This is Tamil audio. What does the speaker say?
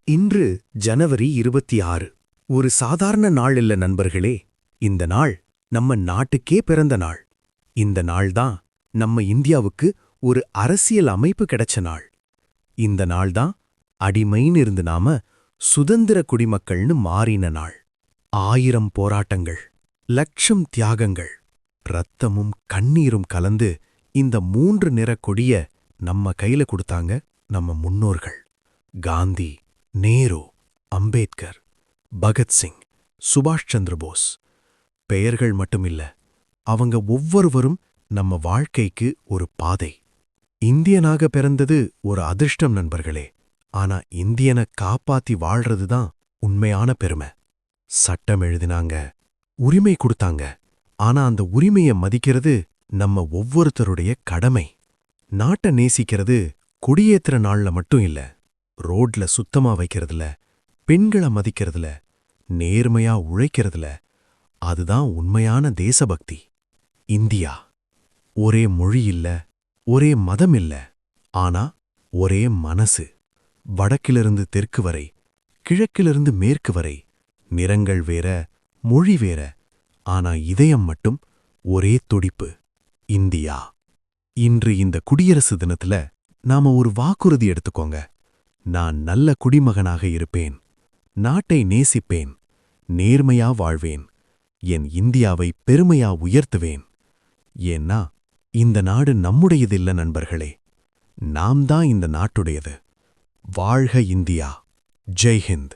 இன்று ஜனவரி 26. ஒரு சாதாரண நாள் இல்ல நண்பர்களே. இந்த நாள் நம்ம நாட்டுக்கே பிறந்த நாள். இந்த நாள்தான் நம்ம இந்தியாவுக்கு ஒரு அரசியல் அமைப்பு கிடைச்ச நாள். இந்த நாள்தான் அடிமைன்னு இருந்து நாம சுதந்திர குடிமக்கள்னு மாறின நாள். 1000 போராட்டங்கள், லட்சம் தியாகங்கள், ரத்தமும் கண்ணீரும் கலந்து இந்த 3 நிற கொடிய நம்ம கையில கொடுத்தாங்க நம்ம முன்னோர்கள். காந்தி, நேரு, அம்பேத்கர், பகத்சிங், சுபாஷ் சந்திர போஸ். பெயர்கள் மட்டுமில்ல, அவங்க ஒவ்வொருவரும் நம்ம வாழ்க்கைக்கு ஒரு பாதை. இந்தியனாக பிறந்தது ஒரு அதிர்ஷ்டம் நண்பர்களே. ஆனா இந்தியனை காப்பாத்தி வாழ்றதுதான் உண்மையான பெருமை. சட்டம் எழுதினாங்க, உரிமை கொடுத்தாங்க. ஆனா அந்த உரிமைய மதிக்கிறது நம்ம ஒவ்வொருத்தருடைய கடமை. நாட்டை நேசிக்கிறது கொடியேத்துற நாள்ல மட்டும் இல்ல, ரோட்ல சுத்தமா வைக்கிறதுல, பெண்கள மதிக்கிறதுல, நேர்மையா உழைக்கிறதுல. அதுதான் உண்மையான தேசபக்தி. இந்தியா ஒரே மொழி இல்ல, ஒரே மதம் இல்ல, ஆனா ஒரே மனசு. வடக்கிலிருந்து தெற்கு வரை, கிழக்கிலிருந்து மேற்கு வரை, நிறங்கள் வேற, மொழி வேற, ஆனா இதயம் மட்டும் ஒரே துடிப்பு. இந்தியா. இன்று இந்த குடியரசு தினத்துல நாம ஒரு வாக்குறுதி எடுத்துக்கோங்க. நான் நல்ல குடிமகனாக இருப்பேன், நாட்டை நேசிப்பேன், நேர்மையா வாழ்வேன், என் இந்தியாவை பெருமையா உயர்த்துவேன். ஏன்னா இந்த நாடு நம்முடையதில்ல நண்பர்களே, நாம் தான் இந்த நாட்டுடையது. வாழ்க இந்தியா! ஜெய் ஹிந்த்!